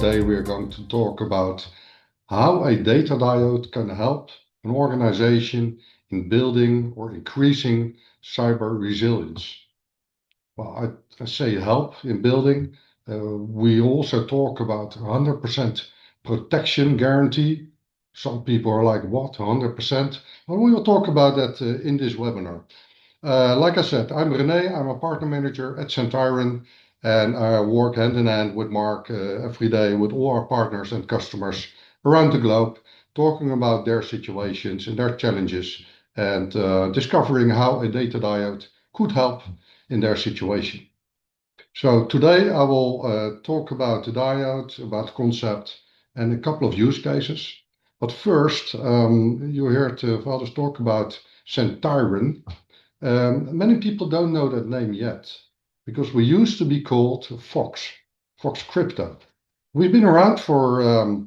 today we are going to talk about how a data diode can help an organization in building or increasing cyber resilience. Well, I say help in building. We also talk about 100% protection guarantee. Some people are like, what, 100%? Well, we will talk about that in this webinar. Like I said, I'm René, I'm a partner manager at Sentyron, and I work hand in hand with Mark every day with all our partners and customers around the globe, talking about their situations and their challenges and discovering how a data diode could help in their situation. So today I will talk about the diode, about concept, and a couple of use cases. But first, you heard Vaders talk about Sentyron. Many people don't know that name yet, because we used to be called Fox Crypto. We've been around for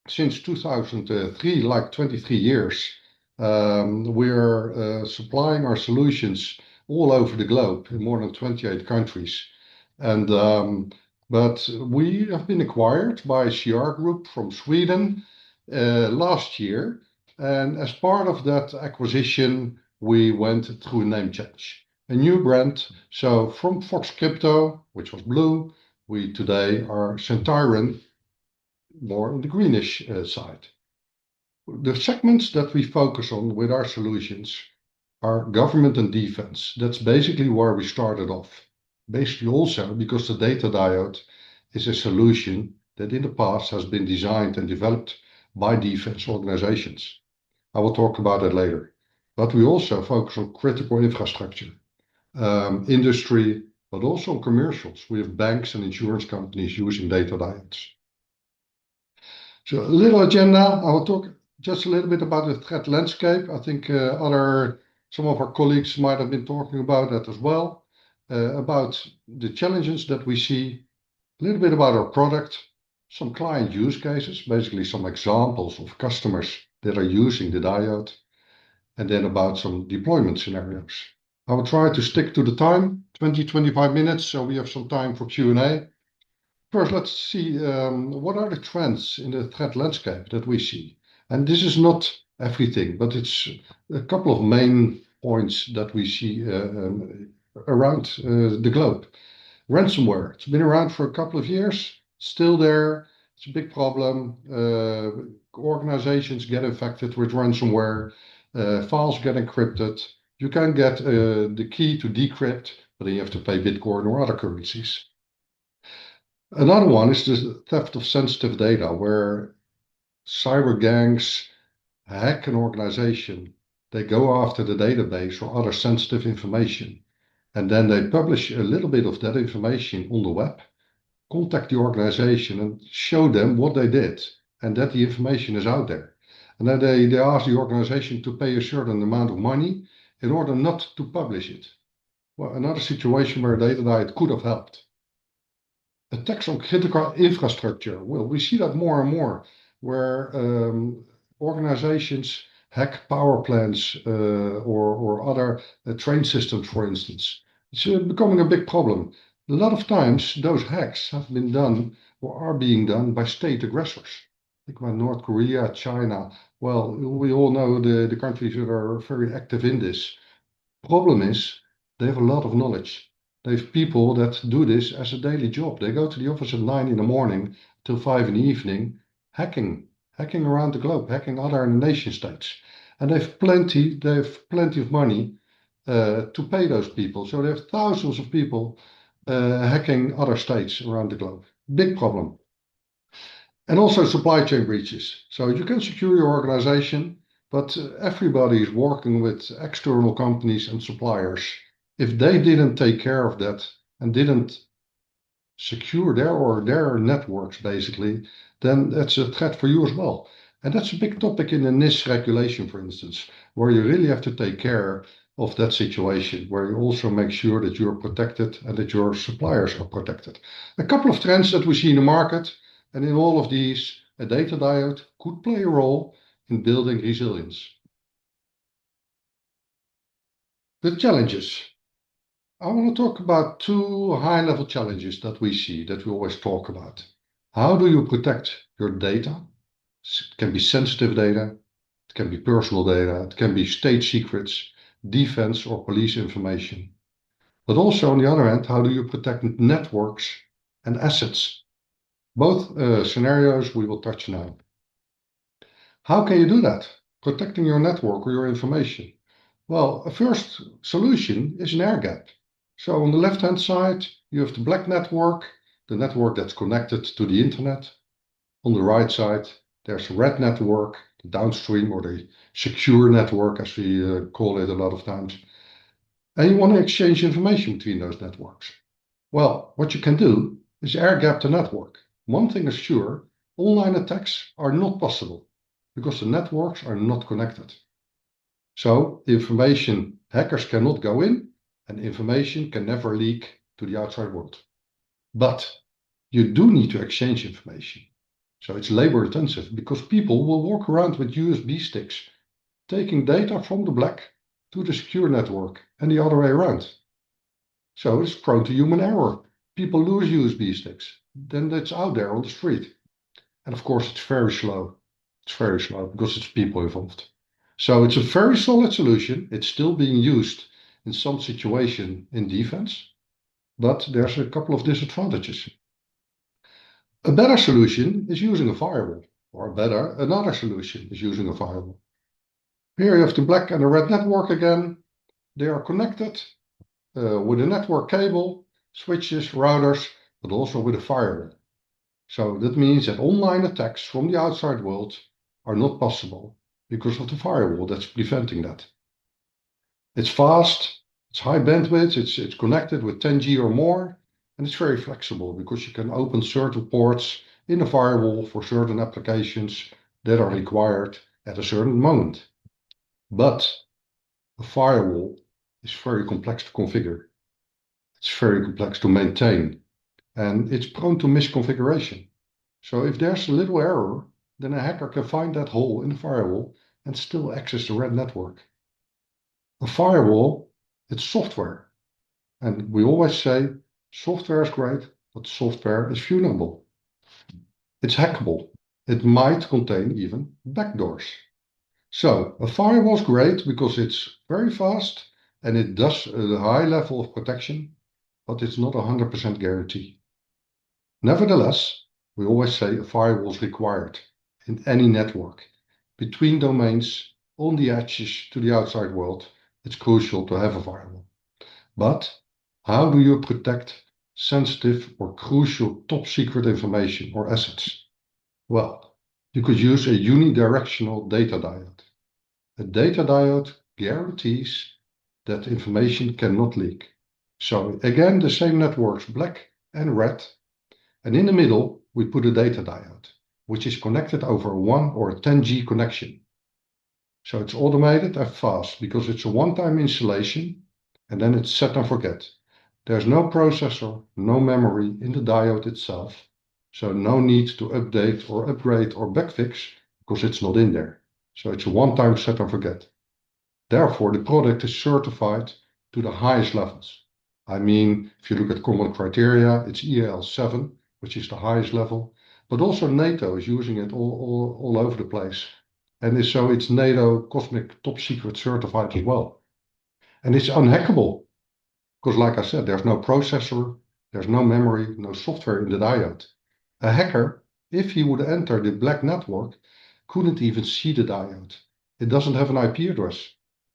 since 2003, like 23 years. We are supplying our solutions all over the globe in more than 28 countries. And but we have been acquired by CR Group from Sweden last year. And as part of that acquisition, we went through a name change, a new brand. So from Fox Crypto, which was blue, we today are Sentyron, more on the greenish side. The segments that we focus on with our solutions are government and defense. That's basically where we started off. Basically also because the data diode is a solution that in the past has been designed and developed by defense organizations. I will talk about it later. But we also focus on critical infrastructure, industry, but also on commercials. We have banks and insurance companies using data diodes. So a little agenda. I will talk just a little bit about the threat landscape. I think some of our colleagues might have been talking about that as well, about the challenges that we see, a little bit about our product, some client use cases, basically some examples of customers that are using the diode, and then about some deployment scenarios. I will try to stick to the time, 20-25 minutes, so we have some time for Q&A. First, let's see what are the trends in the threat landscape that we see. And this is not everything, but it's a couple of main points that we see around the globe. Ransomware, it's been around for a couple of years, still there. It's a big problem. Organizations get infected with ransomware. Files get encrypted. You can get the key to decrypt, but then you have to pay Bitcoin or other currencies. Another one is the theft of sensitive data, where cyber gangs hack an organization. They go after the database or other sensitive information, and then they publish a little bit of that information on the web, contact the organization and show them what they did and that the information is out there. And then they ask the organization to pay a certain amount of money in order not to publish it. Well, another situation where data diode could have helped. Attacks on critical infrastructure. Well, we see that more and more, where organizations hack power plants or other train systems, for instance. It's becoming a big problem. A lot of times, those hacks have been done or are being done by state aggressors. Think about North Korea, China. Well, we all know the countries that are very active in this. Problem is, they have a lot of knowledge. They have people that do this as a daily job. They go to the office at 9 in the morning till 5 in the evening, hacking around the globe, hacking other nation states. And they have plenty of money to pay those people. So they have thousands of people hacking other states around the globe. Big problem. And also supply chain breaches. So you can secure your organization, but everybody is working with external companies and suppliers. If they didn't take care of that and didn't secure their networks, basically, then that's a threat for you as well. And that's a big topic in the NIST regulation, for instance, where you really have to take care of that situation, where you also make sure that you're protected and that your suppliers are protected. A couple of trends that we see in the market, and in all of these, a data diode could play a role in building resilience. The challenges. I want to talk about two high-level challenges that we see, that we always talk about. How do you protect your data? It can be sensitive data, it can be personal data, it can be state secrets, defense or police information. But also on the other hand, how do you protect networks and assets? Both scenarios we will touch now. How can you do that? Protecting your network or your information. Well, a first solution is an air gap. So on the left-hand side, you have the black network, the network that's connected to the internet. On the right side, there's a red network, the downstream or the secure network, as we call it a lot of times. And you want to exchange information between those networks. Well, what you can do is air gap the network. One thing is sure, online attacks are not possible because the networks are not connected. So information, hackers cannot go in and information can never leak to the outside world. But you do need to exchange information. So it's labor intensive because people will walk around with USB sticks, taking data from the black to the secure network and the other way around. So it's prone to human error. People lose USB sticks, then it's out there on the street. And of course, it's very slow. It's very slow because it's people involved. So it's a very solid solution. It's still being used in some situation in defense, but there's a couple of disadvantages. A better solution is using a firewall, or another solution is using a firewall. Here you have the black and the red network again. They are connected with a network cable, switches, routers, but also with a firewall. So that means that online attacks from the outside world are not possible because of the firewall that's preventing that. It's fast, it's high bandwidth, it's connected with 10G or more, and it's very flexible because you can open certain ports in the firewall for certain applications that are required at a certain moment. But a firewall is very complex to configure. It's very complex to maintain, and it's prone to misconfiguration. So if there's a little error, then a hacker can find that hole in the firewall and still access the red network. A firewall, it's software. And we always say software is great, but software is vulnerable. It's hackable. It might contain even backdoors. So a firewall is great because it's very fast and it does a high level of protection, but it's not a 100% guarantee. Nevertheless, we always say a firewall is required in any network. Between domains, on the edges to the outside world, it's crucial to have a firewall. But how do you protect sensitive or crucial top secret information or assets? Well, you could use a unidirectional data diode. A data diode guarantees that information cannot leak. So again, the same networks, black and red. And in the middle, we put a data diode, which is connected over a 1 or a 10G connection. So it's automated and fast because it's a one-time installation and then it's set and forget. There's no processor, no memory in the diode itself. So no need to update or upgrade or backfix because it's not in there. So it's a one-time set and forget. Therefore, the product is certified to the highest levels. I mean, if you look at common criteria, it's EAL7, which is the highest level, but also NATO is using it all over the place. And so it's NATO Cosmic Top Secret certified as well. And it's unhackable because, like I said, there's no processor, there's no memory, no software in the diode. A hacker, if he would enter the black network, couldn't even see the diode. It doesn't have an IP address.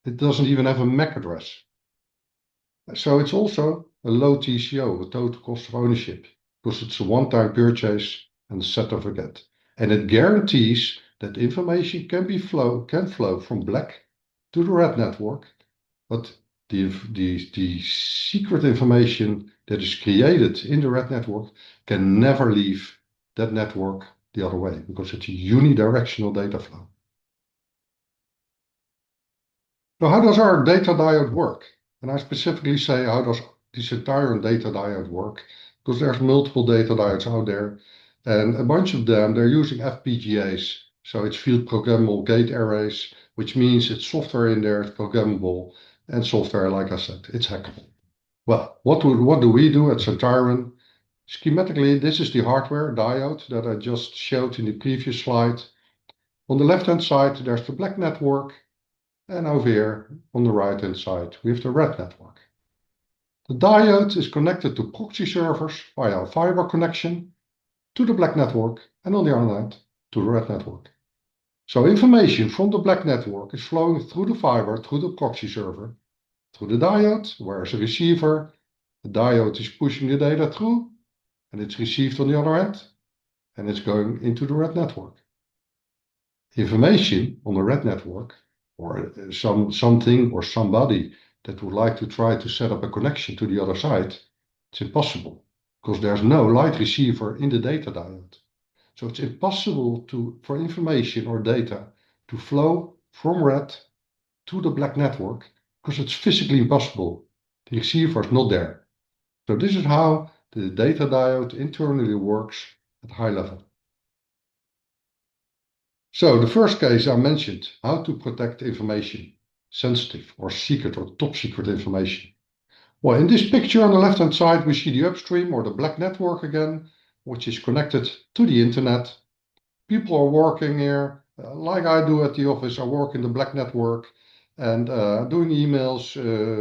It doesn't even have a MAC address. So it's also a low TCO, a total cost of ownership, because it's a one-time purchase and set and forget. And it guarantees that information can flow from black to the red network, but the secret information that is created in the red network can never leave that network the other way because it's a unidirectional data flow. So how does our data diode work? And I specifically say how does the Sentyron data diode work? Because there's multiple data diodes out there and a bunch of them, they're using FPGAs. So it's field programmable gate arrays, which means it's software in there, it's programmable, and software, like I said, it's hackable. Well, what do we do at Sentyron? Schematically, this is the hardware diode that I just showed in the previous slide. On the left-hand side, there's the black network, and over here on the right-hand side, we have the red network. The diode is connected to proxy servers via a fiber connection to the black network, and on the other hand, to the red network. So information from the black network is flowing through the fiber, through the proxy server, through the diode, where is a receiver. The diode is pushing the data through, and it's received on the other end, and it's going into the red network. Information on the red network, or something or somebody that would like to try to set up a connection to the other side, it's impossible because there's no light receiver in the data diode. So it's impossible for information or data to flow from red to the black network because it's physically impossible. The receiver is not there. So this is how the data diode internally works at high level. So the first case I mentioned, how to protect information, sensitive or secret or top secret information. Well, in this picture on the left-hand side, we see the upstream or the black network again, which is connected to the internet. People are working here, like I do at the office. I work in the black network and doing emails,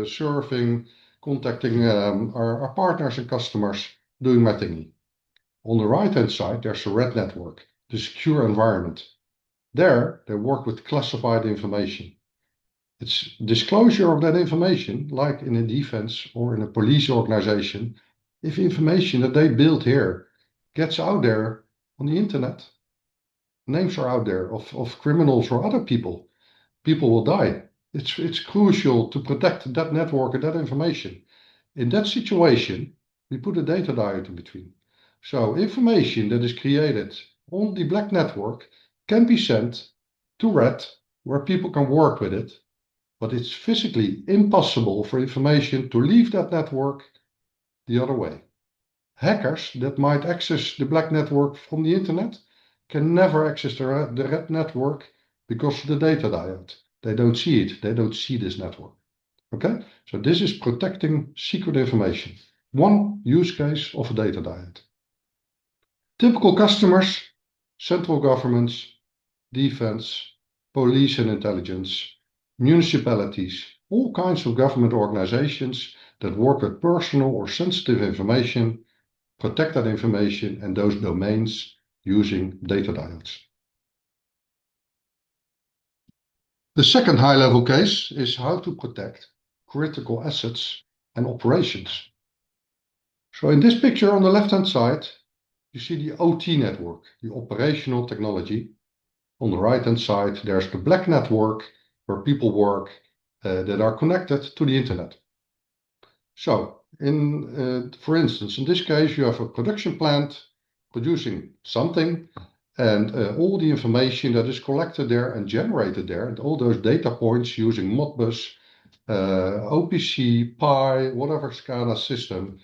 surfing, contacting our partners and customers, doing my thingy. On the right-hand side, there's the red network, the secure environment. There, they work with classified information. It's disclosure of that information, like in a defense or in a police organization. If information that they build here gets out there on the internet, names are out there of criminals or other people, people will die. It's crucial to protect that network and that information. In that situation, we put a data diode in between. So information that is created on the black network can be sent to red, where people can work with it, but it's physically impossible for information to leave that network the other way. Hackers that might access the black network from the internet can never access the red network because of the data diode. They don't see it. They don't see this network. Okay, so this is protecting secret information. One use case of a data diode. Typical customers, central governments, defense, police and intelligence, municipalities, all kinds of government organizations that work with personal or sensitive information, protect that information and those domains using data diodes. The second high-level case is how to protect critical assets and operations. So in this picture on the left-hand side, you see the OT network, the operational technology. On the right-hand side, there's the black network where people work that are connected to the internet. So, for instance, in this case, you have a production plant producing something, and all the information that is collected there and generated there, and all those data points using Modbus, OPC, Pi, whatever SCADA system,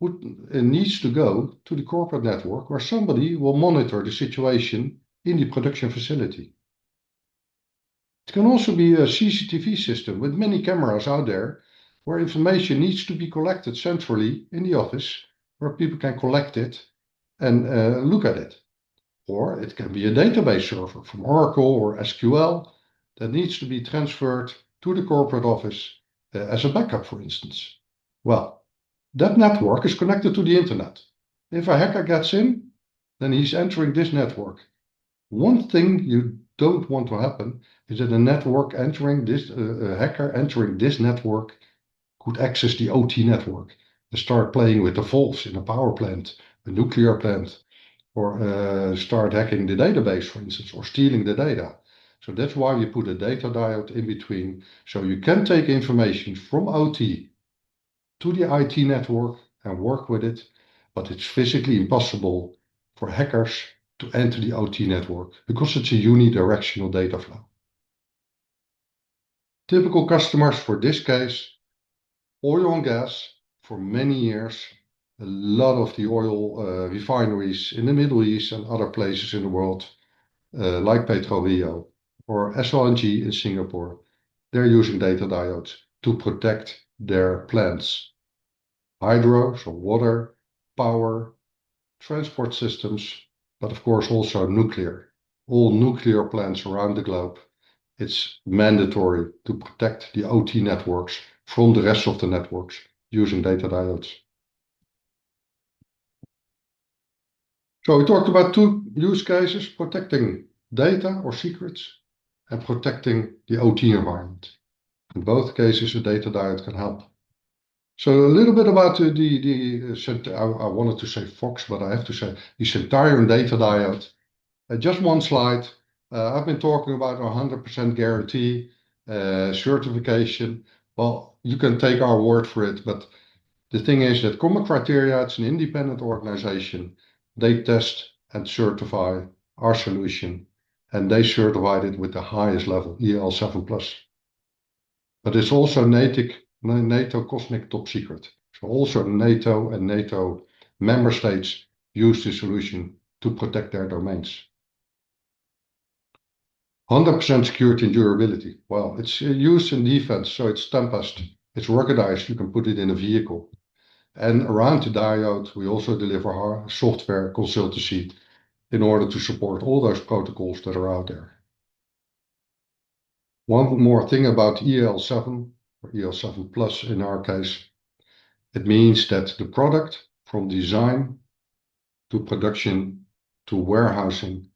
needs to go to the corporate network where somebody will monitor the situation in the production facility. It can also be a CCTV system with many cameras out there where information needs to be collected centrally in the office where people can collect it and look at it. Or it can be a database server from Oracle or SQL that needs to be transferred to the corporate office as a backup, for instance. Well, that network is connected to the internet. If a hacker gets in, then he's entering this network. One thing you don't want to happen is that a hacker entering this network could access the OT network and start playing with the valves in a power plant, a nuclear plant, or start hacking the database, for instance, or stealing the data. So that's why we put a data diode in between, so you can take information from OT to the IT network and work with it, but it's physically impossible for hackers to enter the OT network because it's a unidirectional data flow. Typical customers for this case, oil and gas. For many years, a lot of the oil refineries in the Middle East and other places in the world, like PetroRio or SLNG in Singapore, they're using data diodes to protect their plants. Hydro, so water, power, transport systems, but of course also nuclear. All nuclear plants around the globe, it's mandatory to protect the OT networks from the rest of the networks using data diodes. So we talked about two use cases, protecting data or secrets and protecting the OT environment. In both cases, a data diode can help. So a little bit about I wanted to say Fox, but I have to say the Sentyron data diode. Just one slide. I've been talking about 100% guarantee, certification. Well, you can take our word for it, but the thing is that Common Criteria, it's an independent organization. They test and certify our solution, and they certified it with the highest level, EL7+. But it's also NATO Cosmic Top Secret. So also NATO and NATO member states use this solution to protect their domains. 100% security and durability. Well, it's used in defense, so it's tempest, it's ruggedized, you can put it in a vehicle. And around the diode, we also deliver our software consultancy in order to support all those protocols that are out there. One more thing about EL7, or EL7+ in our case, it means that the product from design to production to warehousing,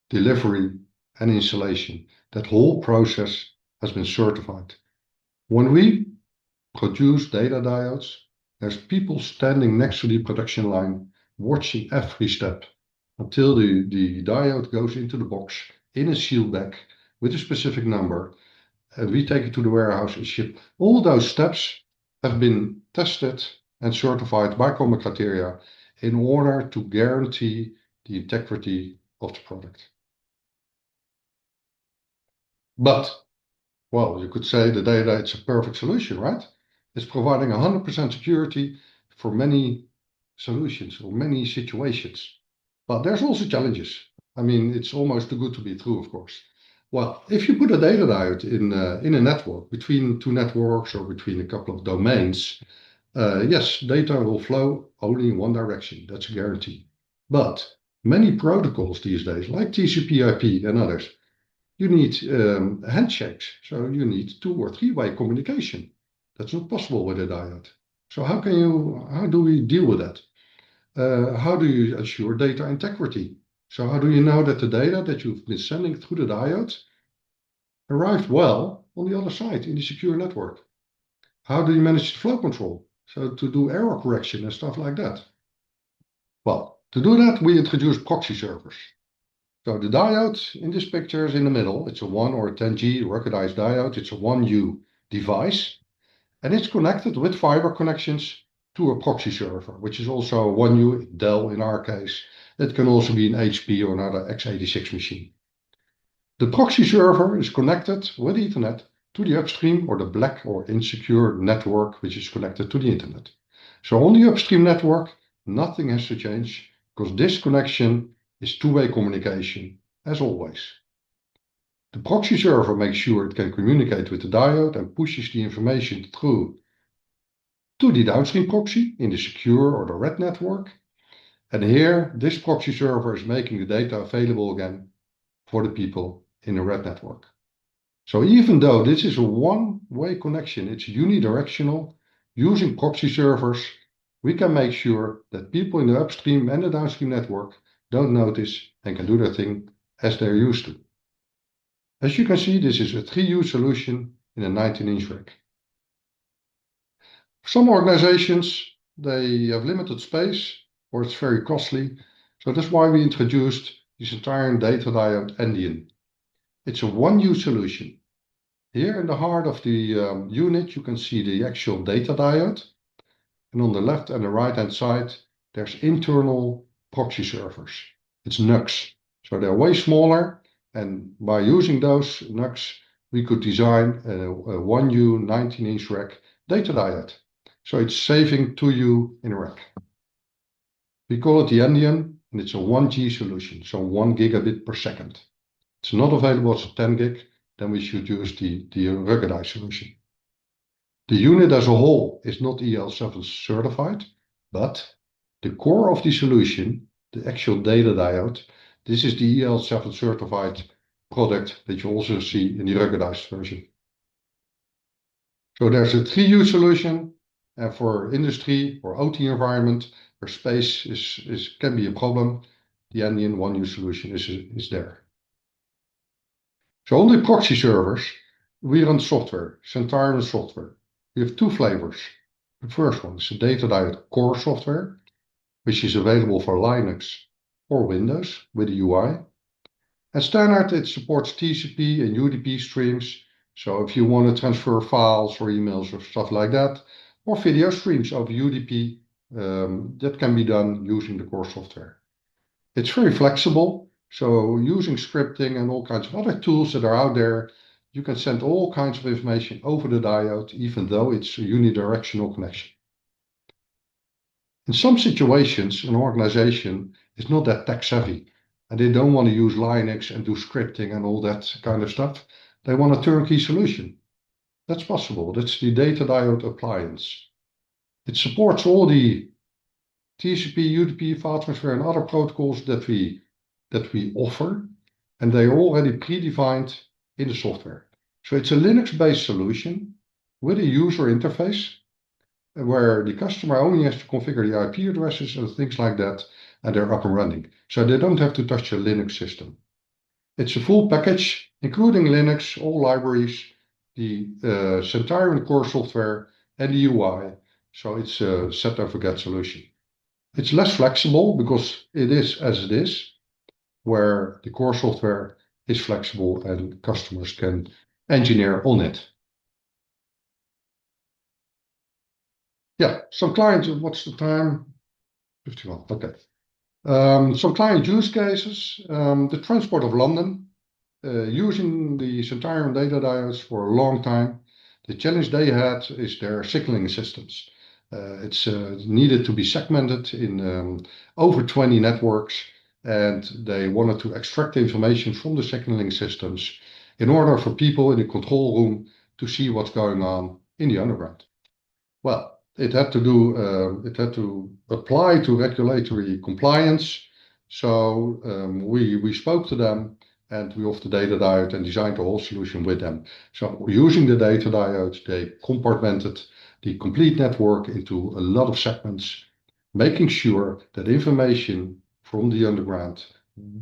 delivery and installation, that whole process has been certified. When we produce data diodes, there's people standing next to the production line watching every step until the diode goes into the box in a sealed bag with a specific number, and we take it to the warehouse and ship. All those steps have been tested and certified by Common Criteria in order to guarantee the integrity of the product. But, well, you could say the data, it's a perfect solution, right? It's providing 100% security for many solutions or many situations. But there's also challenges. I mean, it's almost too good to be true, of course. Well, if you put a data diode in a network, between two networks or between a couple of domains, yes, data will flow only in one direction. That's a guarantee. But many protocols these days, like TCP/IP and others, you need handshakes. So you need 2 or 3-way communication. That's not possible with a diode. So how do we deal with that? How do you assure data integrity? So how do you know that the data that you've been sending through the diode arrived well on the other side in the secure network? How do you manage the flow control? So to do error correction and stuff like that. Well, to do that, we introduce proxy servers. So the diode in this picture is in the middle. It's a 1 or a 10G ruggedized diode. It's a 1U device, and it's connected with fiber connections to a proxy server, which is also a 1U Dell in our case. It can also be an HP or another x86 machine. The proxy server is connected with Ethernet to the upstream or the black or insecure network, which is connected to the internet. So on the upstream network, nothing has to change because this connection is 2-way communication, as always. The proxy server makes sure it can communicate with the diode and pushes the information through to the downstream proxy in the secure or the red network. And here, this proxy server is making the data available again for the people in the red network. So even though this is a one-way connection, it's unidirectional, using proxy servers, we can make sure that people in the upstream and the downstream network don't notice and can do their thing as they're used to. As you can see, this is a 3U solution in a 19-inch rack. Some organizations, they have limited space or it's very costly. So that's why we introduced this entire data diode Endian. It's a 1U solution. Here in the heart of the unit, you can see the actual data diode. And on the left and the right hand side, there's internal proxy servers. It's NUCs. So they're way smaller. And by using those NUCs, we could design a 1U 19-inch rack data diode. So it's saving 2U in a rack. We call it the Endian, and it's a 1G solution, so 1 gigabit per second. It's not available as a 10 gig, then we should use the ruggedized solution. The unit as a whole is not EL7 certified, but The core of the solution, the actual data diode, this is the EL7 certified product that you also see in the ruggedized version. So there's a 3U solution, and for industry or OT environment where space can be a problem, the Indian 1U solution is there. So on the proxy servers, we run software, Sentyron software. We have two flavors. The first one is the data diode core software, which is available for Linux or Windows with the UI. And standard, it supports TCP and UDP streams. So if you want to transfer files or emails or stuff like that, or video streams over UDP, that can be done using the core software. It's very flexible. So using scripting and all kinds of other tools that are out there, you can send all kinds of information over the diode, even though it's a unidirectional connection. In some situations, an organization is not that tech savvy and they don't want to use Linux and do scripting and all that kind of stuff. They want a turnkey solution. That's possible. That's the data diode appliance. It supports all the TCP, UDP, file transfer, and other protocols that we offer, and they are already predefined in the software. So it's a Linux-based solution with a user interface where the customer only has to configure the IP addresses and things like that, and they're up and running. So they don't have to touch a Linux system. It's a full package, including Linux, all libraries, the Sentyron core software, and the UI. So it's a set and forget solution. It's less flexible because it is as it is, where the core software is flexible and customers can engineer on it. Yeah, some clients, what's the time? 51, okay. Some client use cases, the Transport of London, using the Sentyron data diodes for a long time. The challenge they had is their signaling systems. It's needed to be segmented in over 20 networks, and they wanted to extract the information from the signaling systems in order for people in the control room to see what's going on in the underground. Well, it had to apply to regulatory compliance. So we spoke to them and we offered the data diode and designed the whole solution with them. So using the data diodes, they compartmented the complete network into a lot of segments, making sure that information from the underground,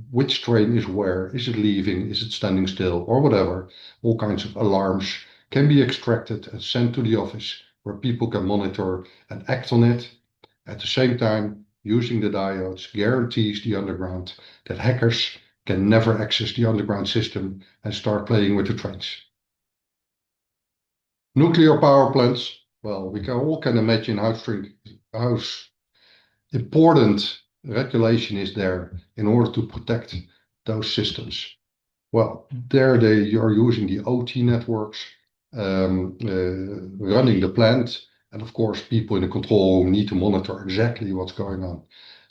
which train is where, is it leaving, is it standing still, or whatever, all kinds of alarms can be extracted and sent to the office where people can monitor and act on it. At the same time, using the diodes guarantees the underground that hackers can never access the underground system and start playing with the trains. Nuclear power plants, well, we all can imagine how important regulation is there in order to protect those systems. Well, there they are using the OT networks, running the plant, and of course people in the control room need to monitor exactly what's going on.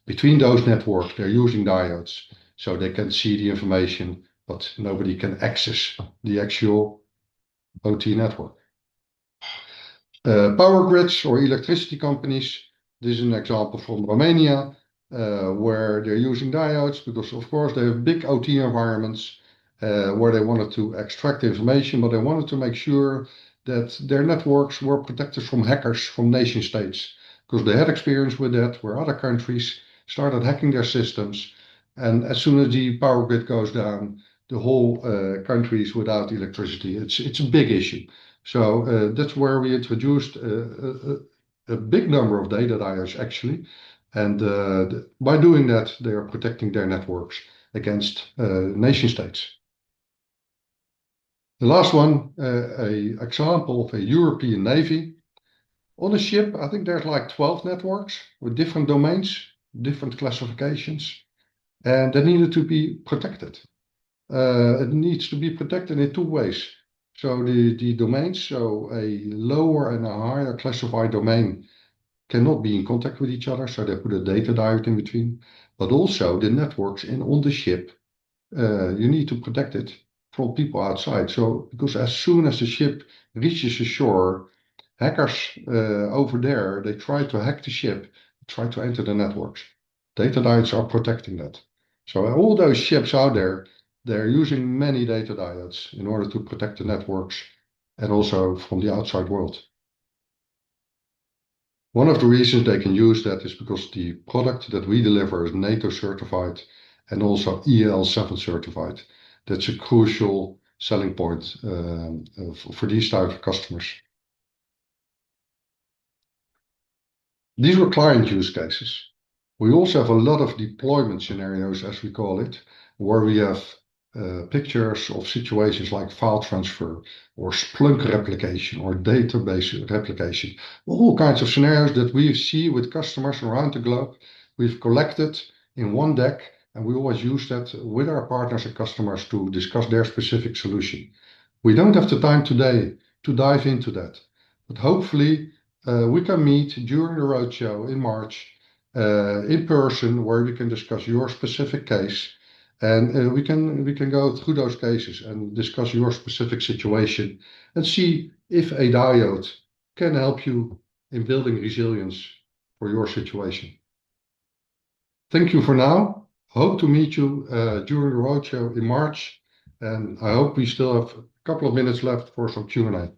Between those networks, they're using diodes, so they can see the information, but nobody can access the actual OT network. Power grids or electricity companies, this is an example from Romania, where they're using diodes because of course they have big OT environments where they wanted to extract information, but they wanted to make sure that their networks were protected from hackers from nation states, because they had experience with that, where other countries started hacking their systems, and as soon as the power grid goes down, the whole country is without electricity. It's a big issue. So that's where we introduced a big number of data diodes actually, and by doing that, they are protecting their networks against nation states. The last one, an example of a European Navy. On a ship, I think there's like 12 networks with different domains, different classifications, and they needed to be protected. It needs to be protected in two ways. So the domains, so a lower and a higher classified domain cannot be in contact with each other, so they put a data diode in between. But also the networks on the ship, you need to protect it from people outside. So because as soon as the ship reaches the shore, hackers over there, they try to hack the ship, try to enter the networks. Data diodes are protecting that. So all those ships out there, they're using many data diodes in order to protect the networks and also from the outside world. One of the reasons they can use that is because the product that we deliver is NATO certified and also EL7 certified. That's a crucial selling point for these types of customers. These were client use cases. We also have a lot of deployment scenarios, as we call it, where we have pictures of situations like file transfer or Splunk replication or database replication. All kinds of scenarios that we see with customers around the globe. We've collected in one deck, and we always use that with our partners and customers to discuss their specific solution. We don't have the time today to dive into that, but hopefully we can meet during the roadshow in March in person where we can discuss your specific case and we can go through those cases and discuss your specific situation and see if a diode can help you in building resilience for your situation. Thank you for now. Hope to meet you during the roadshow in March, and I hope we still have a couple of minutes left for some Q&A.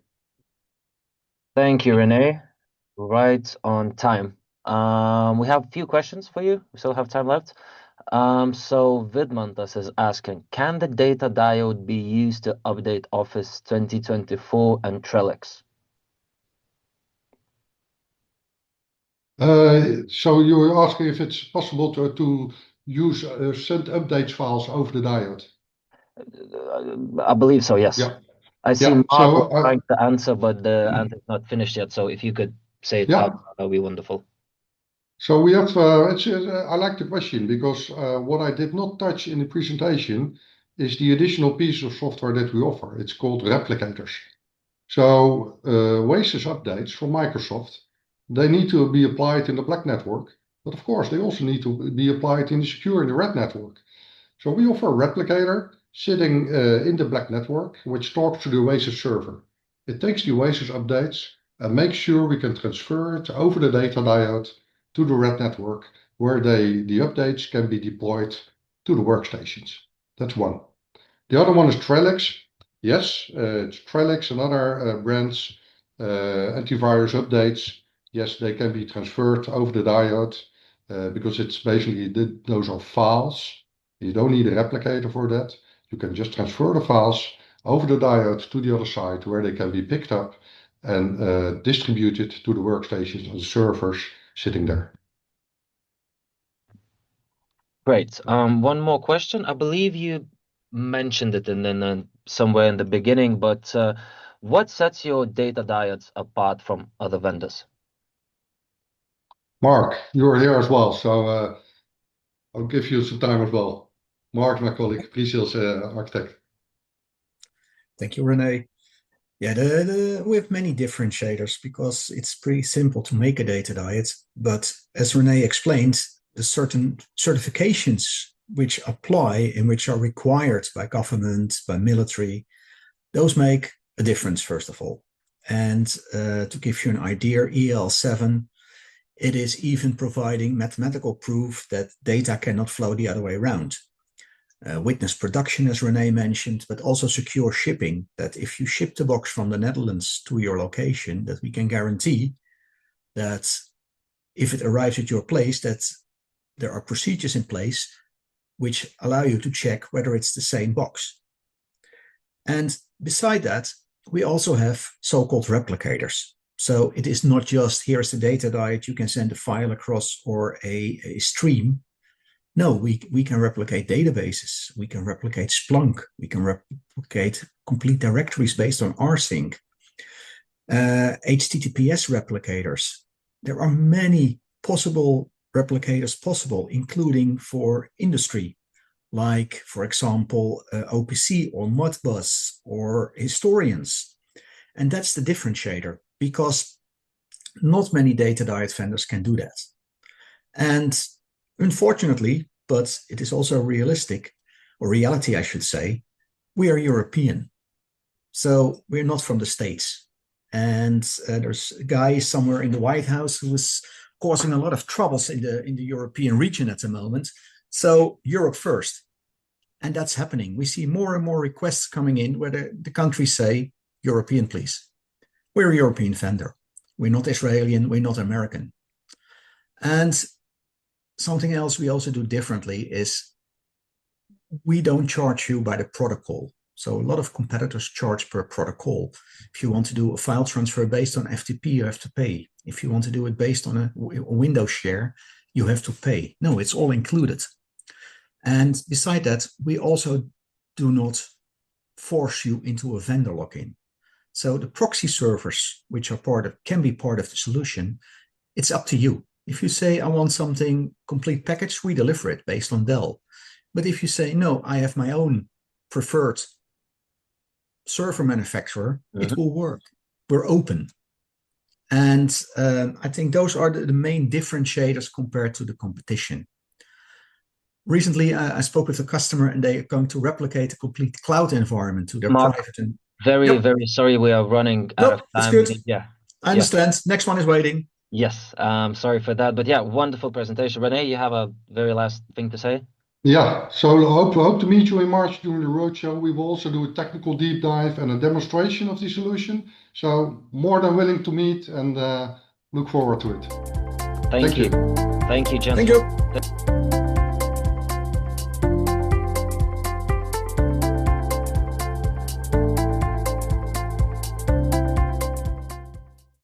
Thank you, Rene. Right on time. We have a few questions for you. We still have time left. So Vidmantas is asking, can the data diode be used to update Office 2024 and Trellix? So you're asking if it's possible to use send updates files over the diode? I believe so, yes. Yeah. I see Yeah. Mark So was trying to answer, but the answer is not finished yet. So if you could say it out, that would be wonderful. So we have, I like the question because what I did not touch in the presentation is the additional piece of software that we offer. It's called replicators. So Oasis updates from Microsoft, they need to be applied in the black network, but of course they also need to be applied in the secure in the red network. So we offer a replicator sitting in the black network, which talks to the Oasis server. It takes the Oasis updates and makes sure we can transfer it over the data diode to the red network, where the updates can be deployed to the workstations. That's one. The other one is Trellix. Yes, it's Trellix and other brands, antivirus updates. Yes, they can be transferred over the diode because it's basically those are files. You don't need a replicator for that. You can just transfer the files over the diode to the other side where they can be picked up and distributed to the workstations and the servers sitting there. Great. One more question. I believe you mentioned it and then somewhere in the beginning, but what sets your data diodes apart from other vendors? Mark, you're here as well, so I'll give you some time as well. Mark, my colleague, pre-sales architect. Thank you, Rene. Yeah, we have many differentiators because it's pretty simple to make a data diode. But as Rene explained, the certain certifications which apply and which are required by government, by military, those make a difference, first of all. And to give you an idea, EL7, it is even providing mathematical proof that data cannot flow the other way around. Witness production, as Rene mentioned, but also secure shipping, that if you ship the box from the Netherlands to your location, that we can guarantee that if it arrives at your place, that there are procedures in place which allow you to check whether it's the same box. And beside that, we also have so-called replicators. So it is not just here's the data diode, you can send a file across or a stream. No, we can replicate databases, we can replicate Splunk, we can replicate complete directories based on rsync, HTTPS replicators. There are many possible replicators possible, including for industry, like, for example, OPC or Modbus or historians. And that's the differentiator, because not many data diode vendors can do that. And unfortunately, but it is also realistic, or reality, I should say, we are European. So we're not from the States. And there's a guy somewhere in the White House who was causing a lot of troubles in the European region at the moment. So Europe first. And that's happening. We see more and more requests coming in where the countries say, European, please. We're a European vendor. We're not Israeli, we're not American. And something else we also do differently is we don't charge you by the protocol. So a lot of competitors charge per protocol. If you want to do a file transfer based on FTP, you have to pay. If you want to do it based on a Windows share, you have to pay. No, it's all included. And beside that, we also do not force you into a vendor lock-in. So the proxy servers, which are can be part of the solution, it's up to you. If you say, I want something complete package, we deliver it based on Dell. But if you say, no, I have my own preferred server manufacturer, it will work. We're open. And I think those are the main differentiators compared to the competition. Recently, I spoke with a customer and they are going to replicate a complete cloud environment to their private. And very sorry, we are running out of time. That's good. I understand. Next one is waiting. Yes, sorry for that. But yeah, wonderful presentation. Rene, you have a very last thing to say? Yeah, so hope to meet you in March during the roadshow. We will also do a technical deep dive and a demonstration of the solution. So more than willing to meet and look forward to it. Thank you. Thank you, gentlemen. Thank you.